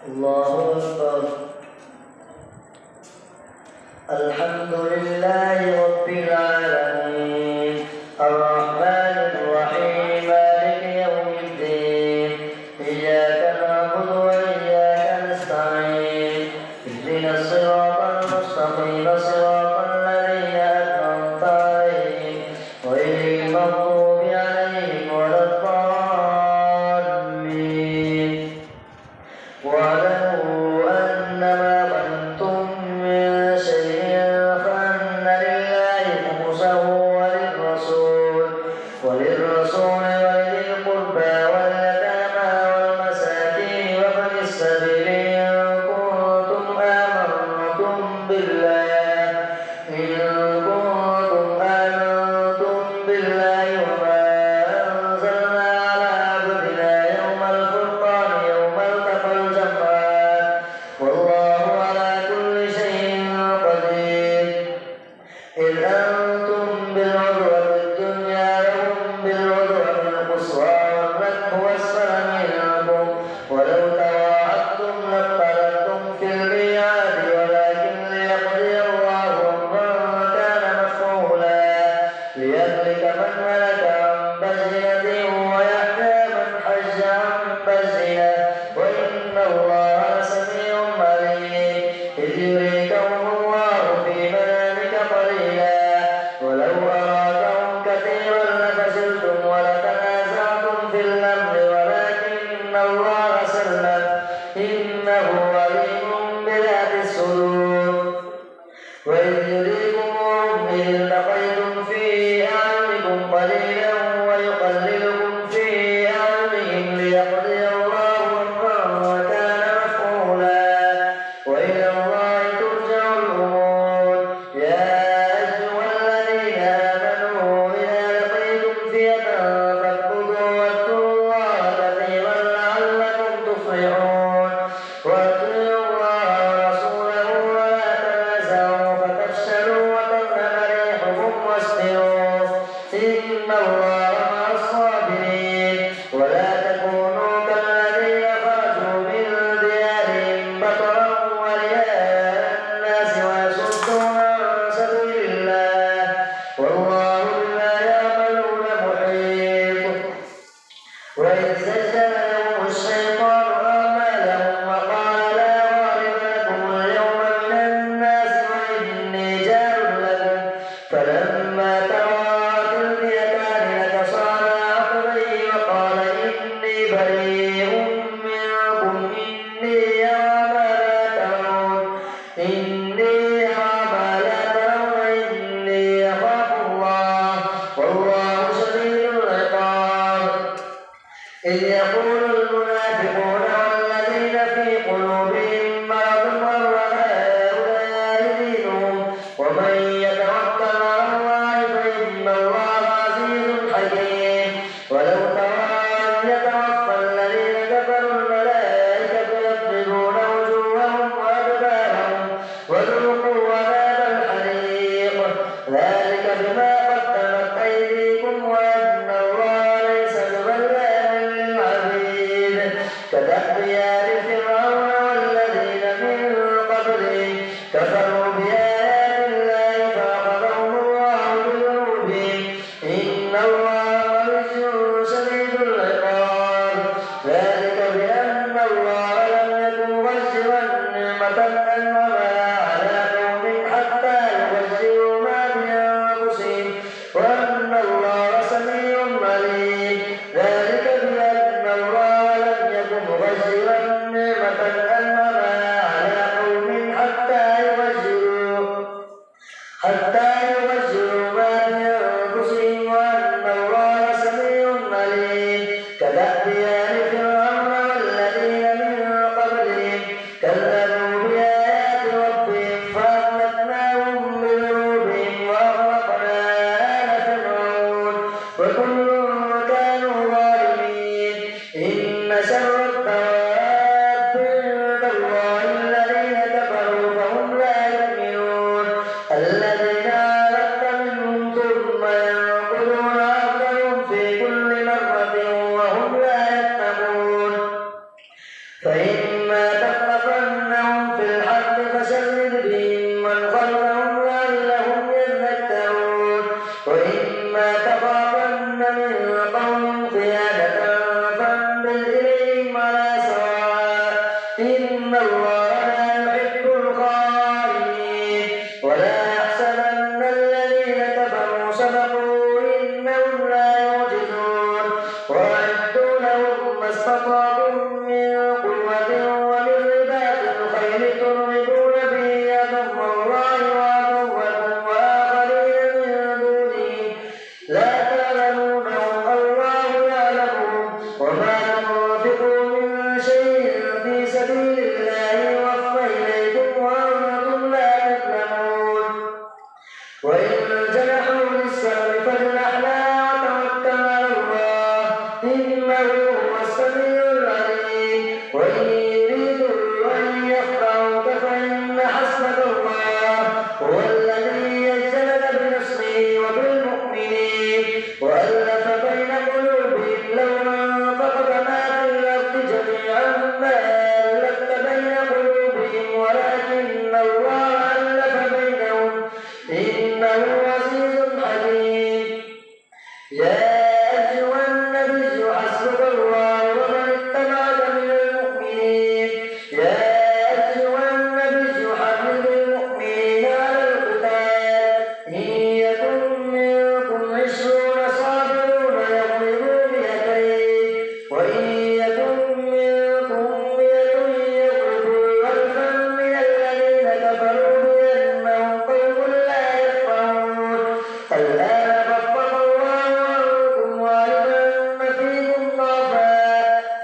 الله أكبر. الحمد لله رب العالمين الرحمن الرحيم مالك يوم الدين إياك نعبد وإياك نستعين اهدنا الصراط المستقيم صراط الذين أنعمت عليهم غير المغضوب عليهم ولا الضالين. واعلموا أنما غنمتم من شيء فأن لله خمسه وللرسول ولذي القربى واليتامى والمساكين وابن السبيل إن كنتم آمنتم بالله وما أنزلنا على عبدنا يوم الفرقان يوم التقى الجمعان والله على كل شيء قدير. إذ أنتم بالعدوة الدنيا وهم بالعدوة القصوى والركب أسفل منكم ولو تواعدتم لاختلفتم في الميعاد ولكن ليقضي الله أمرا كان مفعولا ليهلك من هلك عن بينة ويحيى من حج عن بينة وإن الله لسميع عليم. إذ يريكهم الله في منامك قليلا ولو أراكهم كثيرا لفشلتم ولتنازعتم في الأمر ولكن الله سلم إنه عليم بذات الصدور. وإذ يريكمهم إذ التقيتم في أعينكم قليلا ويقللكم في أعينهم ليقضي الله أمرا كان مفعولا وإلى الله ترجع الأمور. يا أيها الذين آمنوا إذا لقيتم فئة فاثبتوا واذكروا الله كثيرا لعلكم تفلحون. وأطيعوا الله ورسوله ولا تنازعوا فتفشلوا وتذهب ريحكم واصبروا إن الله مع الصابرين. ولا تكونوا كالذين خرجوا من ديارهم بطرا ورئاء الناس ويصدون عن سبيل الله والله بما يعملون محيط. وإذ زين لهم الشيطان أعمالهم وقال لا غالب لكم اليوم من الناس وإني جار لكم فلما تراءت الفئتان نكص على عقبيه وقال إني بريء منكم إني أرى ما لا ترون إني أخاف الله والله شديد العقاب. إذ يقول المنافقون والذين في قلوبهم مرض غر هؤلاء دينهم ومن يتوكل على الله فإن الله عزيز حكيم. ولو ترى إذ يتوفى الذين كفروا الملائكة يضربون وجوههم وأدبارهم وذوقوا عذاب الحريق ذلك بما قدمت أيديكم وأن الله ليس بظلام للعبيد. كدأب آل فرعون والذين من قبلهم كفروا بآيات الله فأخذهم الله بذنوبهم إن الله قوي شديد العقاب. ذلك بأن الله لم يكن مغيرا نعمة أنعمها على قوم حتى يغيروا ما بأنفسهم وأن الله سميع عليم. ذلك بأن الله لم يكن مغيرا نعمة أنعمها على قوم حتى يغيروا ما بأنفسهم وأن الله سميع عليم. كدأب آل فرعون والذين من قبلهم كذبوا بآيات ربهم فأهلكناهم بذنوبهم وأغرقنا آل فرعون وكل كانوا ظالمين. إن شر الدواب عند الله الذين كفروا فهم لا يؤمنون الذين عاهدت منهم ثم ينقضون عهدهم في كل مرة وهم لا يتقون. فإما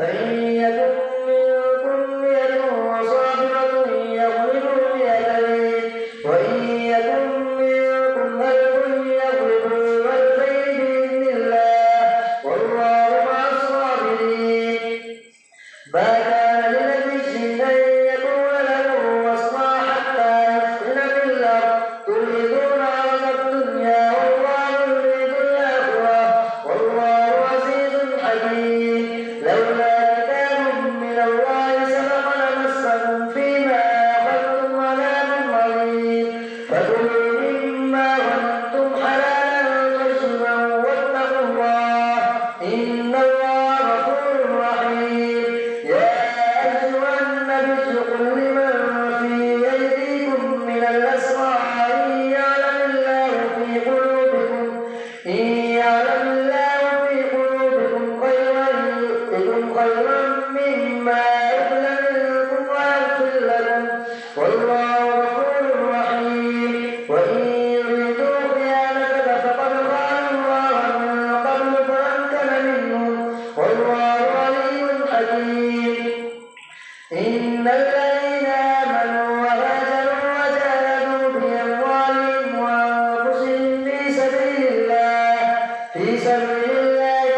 فإن يكن منكم مئة صابرة يغلبوا مئتين وإن يكن منكم ألف يغلبوا ألفين بإذن الله والله مع الصابرين. ما كان لنبي أن يكون له أسرى حتى يثخن في الأرض تريدون عرض الدنيا والله يريد الآخرة والله عزيز حكيم. لولا كتاب من الله سبق لمسكم فيما أخذتم عذاب عظيم فكلوا مما غنمتم حلالا طيبا واتقوا الله إن الله غفور رحيم. يا أيها النبي قل لمن في أيديكم من الأسرى إن يعلم الله في قلوبكم خيرا يؤتكم خيرا مما أخذ منكم ويغفر لكم والله غفور رحيم. وإن يريدوا خيانتك فقد خانوا الله من قبل فأمكن منهم والله عليم حكيم. إن الذين آمنوا وهاجروا وجاهدوا بأموالهم وأنفسهم في سبيل الله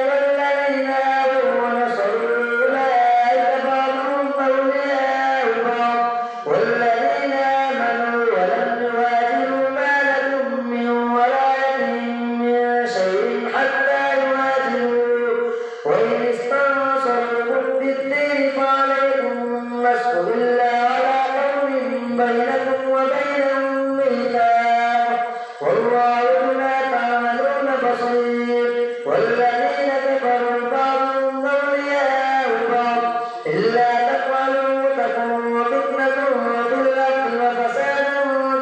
والذين آووا ونصروا أولئك بعضهم أولياء بعض والذين آمنوا ولم يهاجروا ما لكم من ولايتهم من شيء حتى يهاجروا وإن استنصروكم في الدين فعليكم النصر إلا على قوم بينكم وبينهم ميثاق والله بما تعملون بصير. والذين كفروا بعضهم أولياء بعض إلا تفعلوا تكن فتنة في الأرض وفساد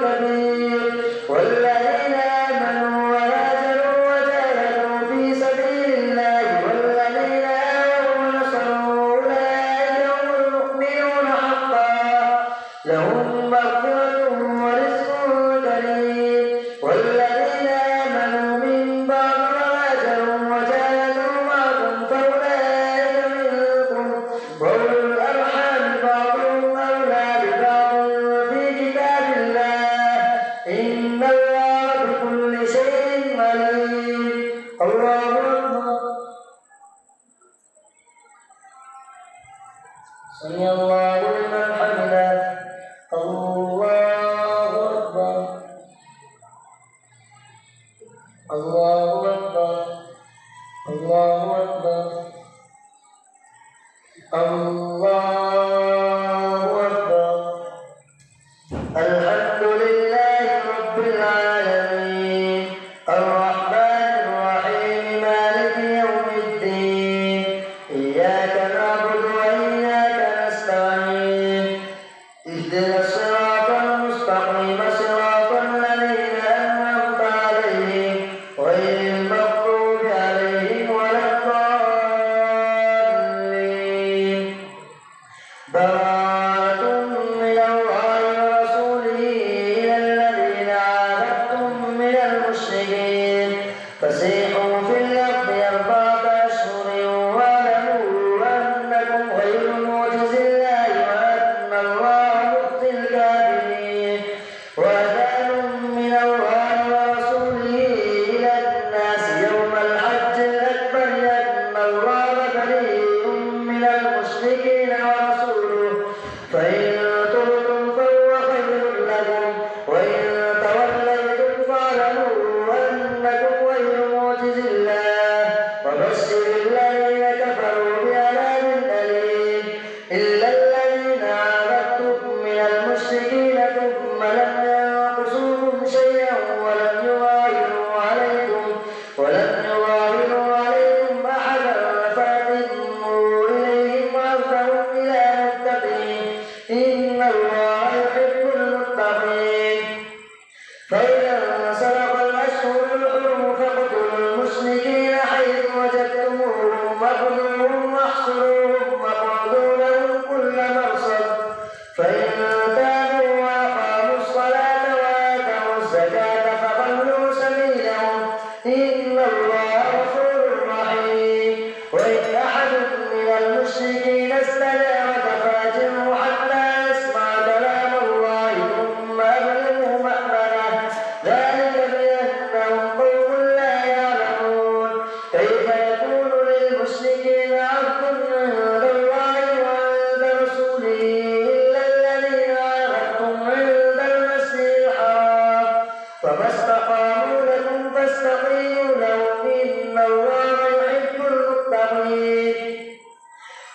كبير. والذين آمنوا وهاجروا وجاهدوا في سبيل الله والذين آووا ونصروا أولئك هم المؤمنون حقا لهم مغفرة ورزق كريم. والذين آمنوا من بعد وهاجروا وجاهدوا معكم فأولئك منكم وأولو الأرحام بعضهم أولى ببعض في كتاب الله إن الله بكل شيء عليم. الله أكبر. سمع الله لمن حمده. الله أكبر. الله أكبر. الله أكبر. الله أكبر. الحمد لله رب العالمين الرحمن الرحيم مالك يوم الدين إياك نعبد وإياك نستعين اهدنا الصراط المستقيم صراط الذين أنعمت عليهم غير المغضوب عليهم ولا الضالين. براءة من الله ورسوله إلى الذين عاهدتم من المشركين فسيحوا في الأرض 4 أشهر واعلموا أنكم غير معجز الله وأن الله مخزي الكافرين. وأذان من الله ورسوله إلى الناس يوم الحج الأكبر أن الله بريء من المشركين ورسوله فإن تبتم فهو خير لكم وإن توليتم فاعلموا أنكم غير معجز الله وبشر الذين كفروا بعذاب أليم. إلا الذين عاهدتم من المشركين ثم لم ينقصوكم شيئا ولم يظاهروا عليكم أحدا فأتموا إليهم عهدهم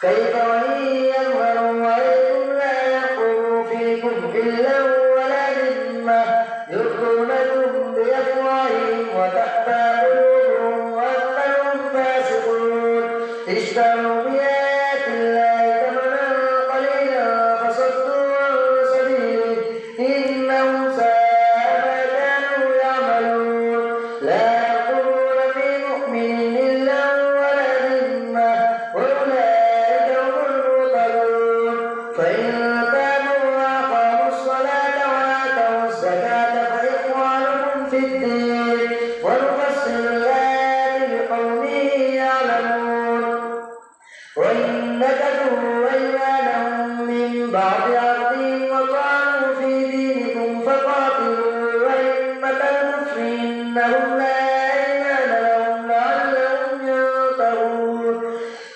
كيف وإن يظهروا عليكم لا يرقبوا فيكم إلا ولا ذمة يرضونكم بأفواههم وتأبى قلوبهم وأكثرهم فاسقون اشتروا بآيات الله ثمنا قليلا فصدوا عن سبيله إنهم ساء ما كانوا يعملون لا يرقبون في مؤمن إلا ولا ذمة وأولئك هم المعتدون فإن تابوا وأقاموا الصلاة وآتوا الزكاة فإخوانكم في الدين ونفصل الآيات لقوم يعلمون وإن نكثوا أيمانهم من بعد عهدهم وطعنوا في دينكم فقاتلوا أئمة الكفر إنهم لا أيمان لهم لعلهم ينتهون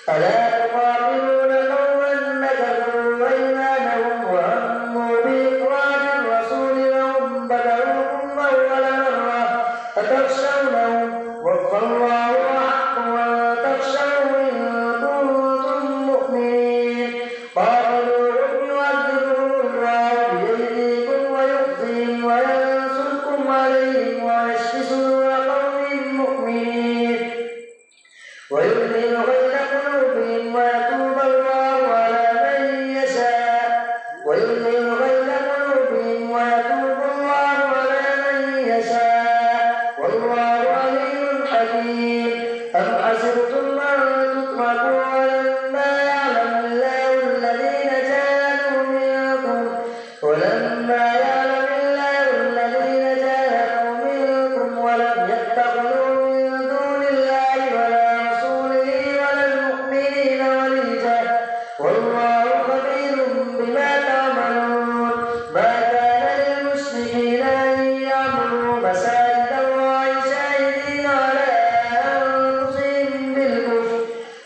ألا تقاتلون قوما نكثوا أيمانهم وهموا بإخراج الرسول وهم بدأوكم أول مرة أتخشونهم والله أحق أن تخشوه إن كنتم مؤمنين قاتلوهم يعذبهم الله بأيديكم ويخزيهم وينصركم عليهم ويشفي صدور قوم مؤمنين ويذهب غيظ قلوبهم ويتوب الله على من يشاء ويذهب غيظ قلوبهم ويتوب الله على من يشاء والله عليم حكيم أم حسبتم أن تتركوا ولما يعلم الله الذين جاهدوا منكم ولم يتخذوا من دون الله ولا رسوله ولا المؤمنين وليجا والله خبير بما تعملون ما كان للمشركين أن يعمروا مساجد الله شاهدين على أنفسهم بالكفر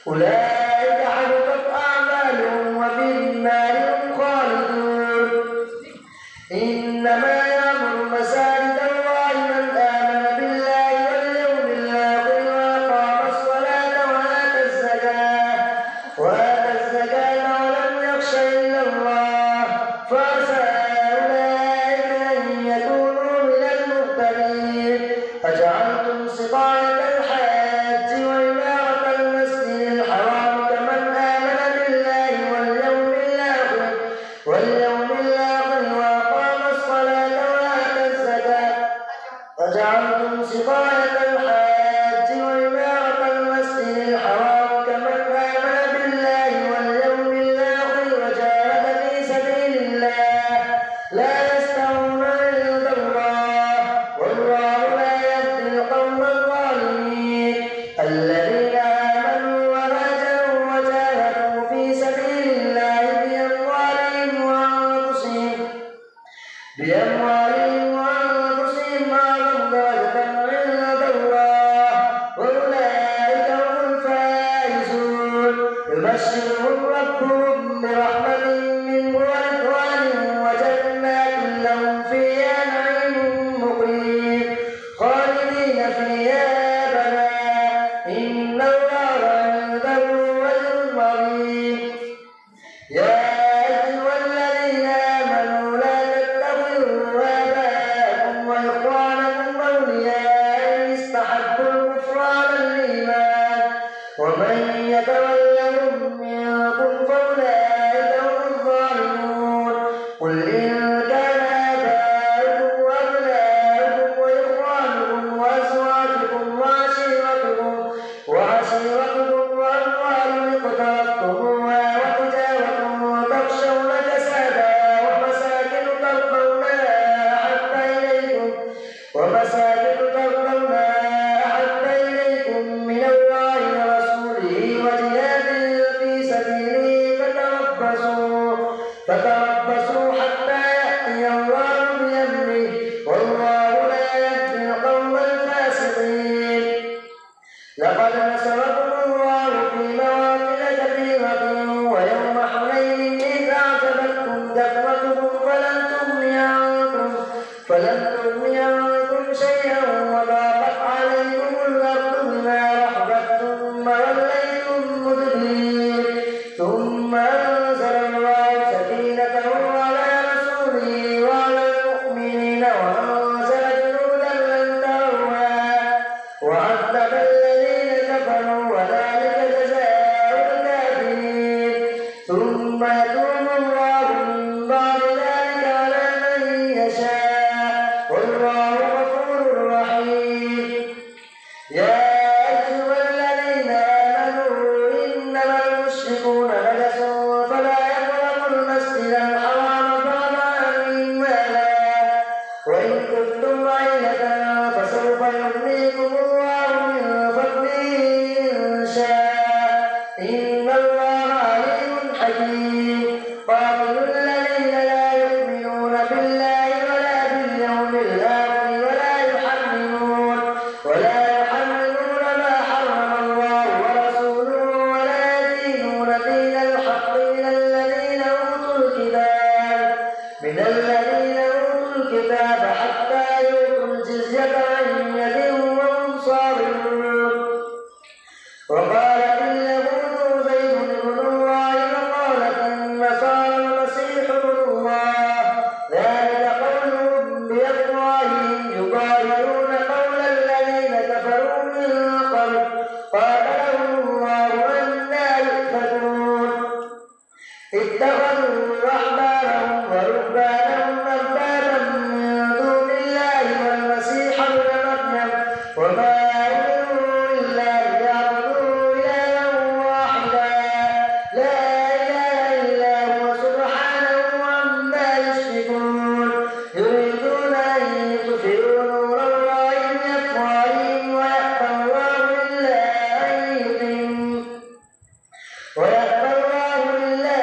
أولئك حبطت أعمالهم وفي النار هم خالدون إنما يعمر مساجد الله من آمن بالله واليوم الآخر وأقام الصلاة وآتى الزكاة ولم يخش إلا الله فعسى أولئك أن يكونوا من المهتدين أجعلتم سقاية الحاج وعمارة المسجد الحرام كمن آمن بالله واليوم الآخر وأقام الصلاة وآتى الزكاة أجعلتم سقاية الحاج وعمارة المسجد الحرام كمن آمن بالله واليوم الآخر وجاهد في سبيل الله لا يستوون عند الله والله لا يهدي القوم الظالمين الذين آمنوا وهاجروا وجاهدوا في سبيل الله بأموالهم وأنفسهم أعظم درجة عند الله وأولئك هم الفائزون يبشرهم ربهم برحمة منه ورضوان وجنات لهم فيها نعيم مقيم خالدين فيها أبدا إن الله عنده أجر عظيم يا أيها الذين آمنوا لا تتخذوا آباءكم وإخوانكم أولياء إن استحبوا الكفر على الإيمان ومن يتولهم منكم فأولئك هم الظالمون قل إن كان آباؤكم وأبناؤكم وإخوانكم وأزواجكم وعشيرتكم وأموال اقترفتموها وتجارة تخشون كسادها ومساكن ترضونها أحب إليكم من الله ورسوله وجهاد في سبيله فتربصوا حتى يأتي الله بأمره والله لا يهدي القوم الفاسقين لقد نصركم الله في مواطن كثيرة ويوم حنين إذ أعجبتكم كثرتكم فلن تغني عنكم شيئا وضاقت عليكم الأرض بما رحبت ثم وليتم مدبرين ثم ثم أنزل الله سكينته على رسوله وعلى المؤمنين وأنزل جنودا لم تروها وعذب الذين كفروا وذلك جزاء الكافرين ثم يتوب الله من بعد ذلك على من يشاء والله غفور رحيم. يا أيها الذين آمنوا إنما المشركون نجس فلا يقربوا المسجد الحرام بعد عامهم هذا وإن كنتم عيلة فسوف يغنيكم الله من فضله إن شاء إن الله عليم حكيم. قاتلوا الذين لا يؤمنون بالله ولا باليوم الآخر ولا يحرمون ما حرم الله ورسوله ولا يدينون دين الحق من الذين أوتوا الكتاب حتى يؤتوا الجزية عن يد وهم صاغرون. وقالت اليهود عزير ابن الله وقالت النصارى المسيح ابن الله ذلك قولهم بأفواههم يضاهئون قول الذين كفروا من قبل قاتلهم الله أنى يؤفكون. اتخذوا أحبارهم ورهبانهم أربابا من دون الله والمسيح ابن مريم وما أمروا إلا ليعبدوا إلها واحدا لا إله إلا هو سبحانه عما يشركون. يريدون أن يطفئوا نور الله بأفواههم ويأبى الله إلا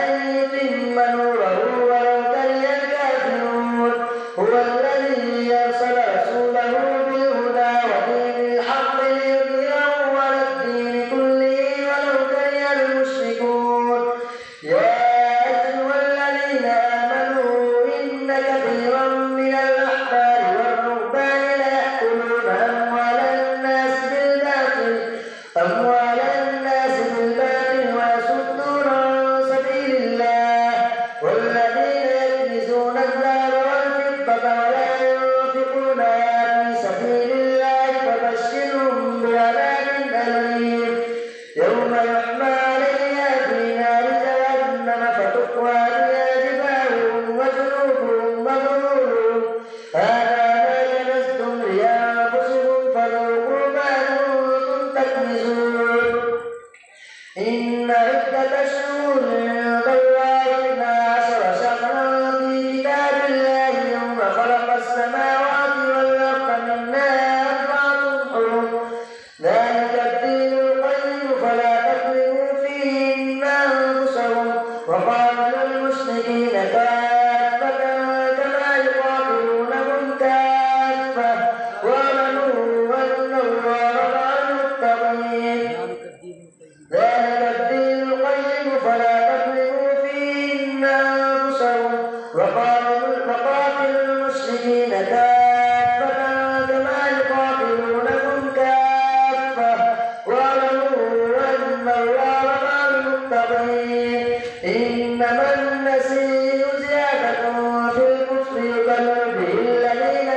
أن يتم نوره ولو كره الكافرون. هو الذي أرسل رسوله بالهدى ودين الحق ليظهره على الدين كله ولو كره المشركون. يا أيها الذين آمنوا إن كثيرا من الأحبار والرهبان ليأكلون أموال الناس بالباطل ويصدون عن سبيل الله والذين يكنزون الذهب والفضة ولا ينفقونها في سبيل الله فبشرهم بعذاب أليم يوم يحمى عليها في نار جهنم فتقوى بها جباههم وجنوبهم وظهورهم هذا ما كنزتم لأنفسكم فذوقوا ما كنتم تكنزون. إن عدة الشهور عند الله 12 شهرا في كتاب الله يوم خلق السماوات والأرض منها 4 حرم ذلك الدين القيم فلا تظلموا فيهن أنفسكم وقاتلوا المشركين كافة كما يقاتلونكم كافة واعلموا أن الله مع المتقين. ذلك الدين القيم فلا تظلموا فيهن أنفسكم وقاتلوا المشركين كافة كما يقاتلونكم كافة واعلموا أن الله مع المتقين. إنما النسيء زيادة في الكفر يضل به الذين